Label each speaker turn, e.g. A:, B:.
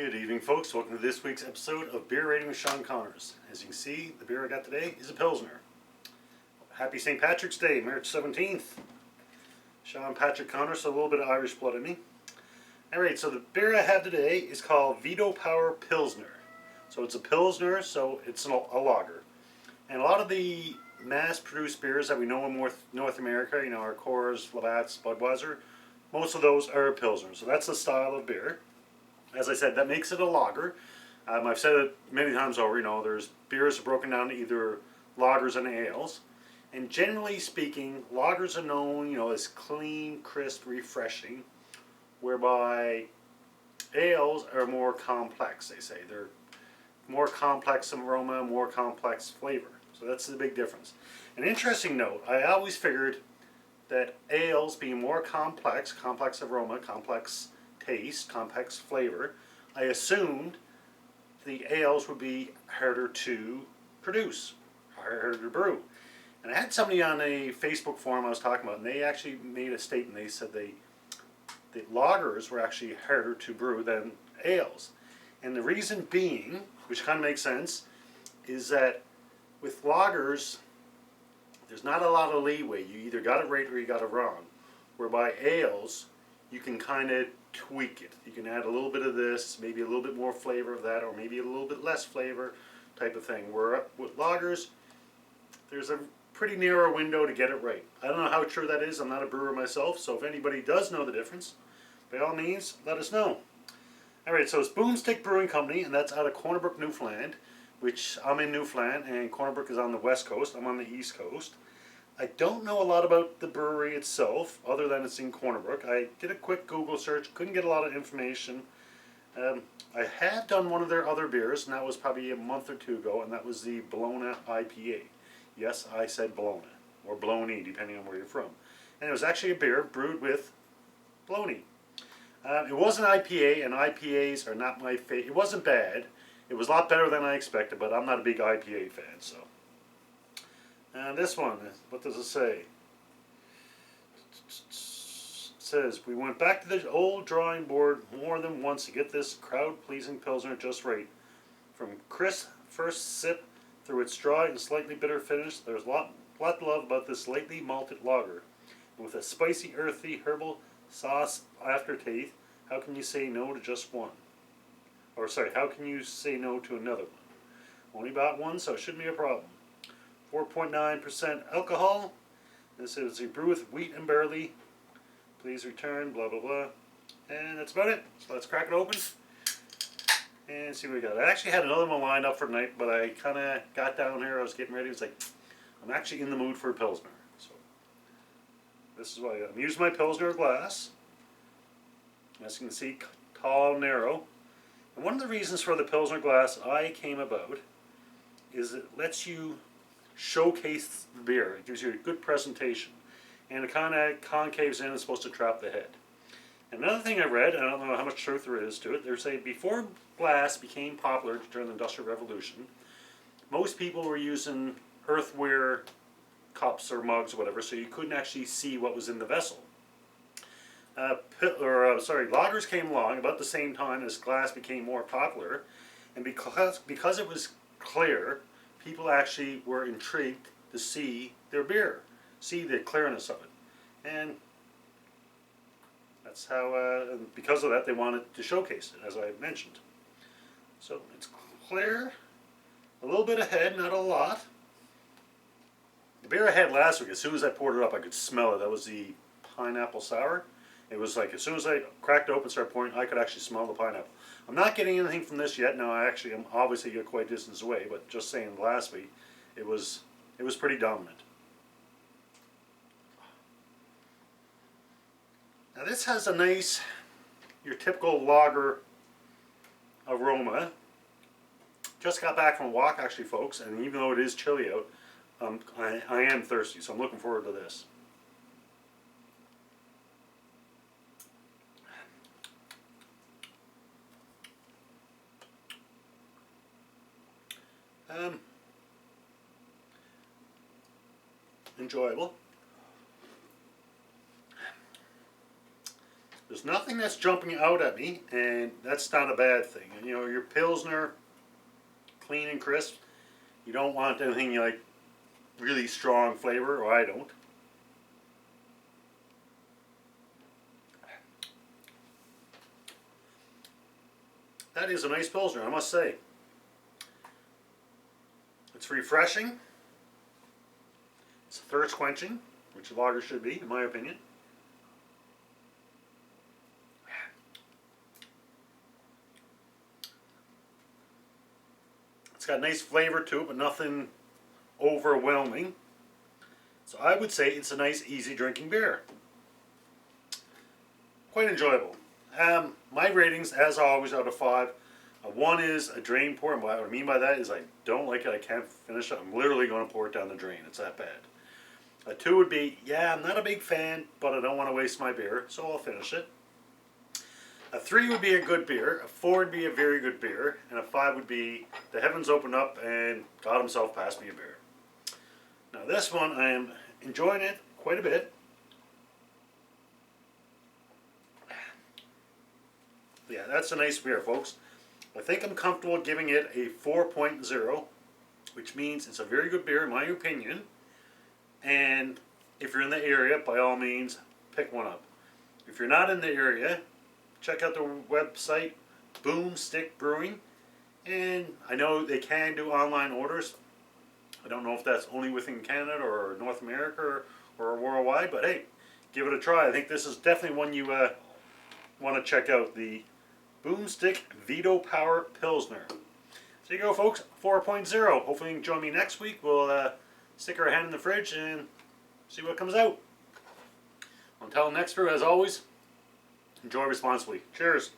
A: Good evening, folks. Welcome to this week's episode of Beer Rating with Sean Connors. As you can see, the beer I got today is a Pilsner. Happy St. Patrick's Day, March 17th. Sean Patrick Connors, so a little bit of Irish blood in me. Alright, so the beer I have today is called Veto Power Pilsner. So it's a Pilsner, so it's a lager. And a lot of the mass-produced beers that we know in North America, you know, our Coors, Labatt's, Budweiser, most of those are Pilsner. So that's the style of beer. As I said, that makes it a lager. I've said it many times over, you know, there's beers are broken down to either lagers and ales. And generally speaking, lagers are known, you know, as clean, crisp, refreshing, whereby ales are more complex, they say. They're more complex aroma, more complex flavor. So that's the big difference. An interesting note, I always figured that ales being more complex aroma, complex taste, complex flavor, I assumed the ales would be harder to produce, harder to brew. And I had somebody on a Facebook forum I was talking about, and they actually made a statement. They said the lagers were actually harder to brew than ales. And the reason being, which kind of makes sense, is that with lagers, there's not a lot of leeway. You either got it right or you got it wrong. Whereby ales, you can kind of tweak it. You can add a little bit of this, maybe a little bit more flavor of that, or maybe a little bit less flavor type of thing. Where with lagers, there's a pretty narrow window to get it right. I don't know how true that is. I'm not a brewer myself, so if anybody does know the difference, by all means, let us know. Alright, so it's Boomstick Brewing Company, and that's out of Corner Brook, Newfoundland, which I'm in Newfoundland, and Corner Brook is on the west coast. I'm on the east coast. I don't know a lot about the brewery itself, other than it's in Corner Brook. I did a quick Google search, couldn't get a lot of information. I have done one of their other beers, and that was probably a month or two ago, and that was the Bologna IPA. Yes, I said Bologna, or Bologna, depending on where you're from. And it was actually a beer brewed with Bologna. It was an IPA, and IPAs are not my favorite. It wasn't bad. It was a lot better than I expected, but I'm not a big IPA fan, so. And this one, what does it say? It says, we went back to the old drawing board more than once to get this crowd-pleasing Pilsner just right. From crisp first sip through its dry and slightly bitter finish, there's a lot to love about this lightly malted lager. And with a spicy, earthy, herbal sauce aftertaste, how can you say no to just one? Or sorry, how can you say no to another one? Only bought one, so it shouldn't be a problem. 4.9% alcohol. This is a brew with wheat and barley. Please return, blah, blah, blah. And that's about it. So let's crack it open and see what we got. I actually had another one lined up for tonight, but I kind of got down here. I was getting ready. It was like, I'm actually in the mood for a Pilsner. So this is why I'm using my Pilsner glass. As you can see, tall and narrow. And one of the reasons for the Pilsner glass I came about is it lets you showcase the beer. It gives you a good presentation, and it kind of concaves in and is supposed to trap the head. Another thing I read, and I don't know how much truth there is to it, they say before glass became popular during the Industrial Revolution, most people were using earthenware cups or mugs or whatever, so you couldn't actually see what was in the vessel. Lagers came along about the same time as glass became more popular, and because it was clear, people actually were intrigued to see their beer, see the clearness of it. And that's how, because of that, they wanted to showcase it, as I mentioned. So it's clear, a little bit of head, not a lot. The beer I had last week, as soon as I poured it up, I could smell it. That was the pineapple sour. It was like, as soon as I cracked it open and started pouring, I could actually smell the pineapple. I'm not getting anything from this yet. No, I actually am obviously quite a distance away, but just saying last week, it was pretty dominant. Now this has a nice, your typical lager aroma. Just got back from a walk actually, folks, and even though it is chilly out, I am thirsty, so I'm looking forward to this. Enjoyable. There's nothing that's jumping out at me, and that's not a bad thing. And, you know, your Pilsner, clean and crisp. You don't want anything like really strong flavor, or I don't. That is a nice Pilsner, I must say. It's refreshing. It's thirst quenching, which a lager should be, in my opinion. It's got nice flavor to it, but nothing overwhelming. So I would say it's a nice, easy drinking beer. Quite enjoyable. My ratings, as always, out of 5. 1 is a drain pour, and what I mean by that is I don't like it, I can't finish it. I'm literally going to pour it down the drain. It's that bad. A 2 would be, yeah, I'm not a big fan, but I don't want to waste my beer, so I'll finish it. A 3 would be a good beer, a 4 would be a very good beer, and a 5 would be the heavens opened up and God himself passed me a beer. Now this one, I am enjoying it quite a bit. Yeah, that's a nice beer, folks. I think I'm comfortable giving it a 4.0, which means it's a very good beer in my opinion. And if you're in the area, by all means, pick one up. If you're not in the area, check out their website, Boomstick Brewing. And I know they can do online orders. I don't know if that's only within Canada or North America or worldwide, but hey, give it a try. I think this is definitely one you want to check out, the Boomstick Veto Power Pilsner. So there you go, folks, 4.0. Hopefully you can join me next week. We'll stick our hand in the fridge and see what comes out. Until next brew, as always, enjoy responsibly. Cheers.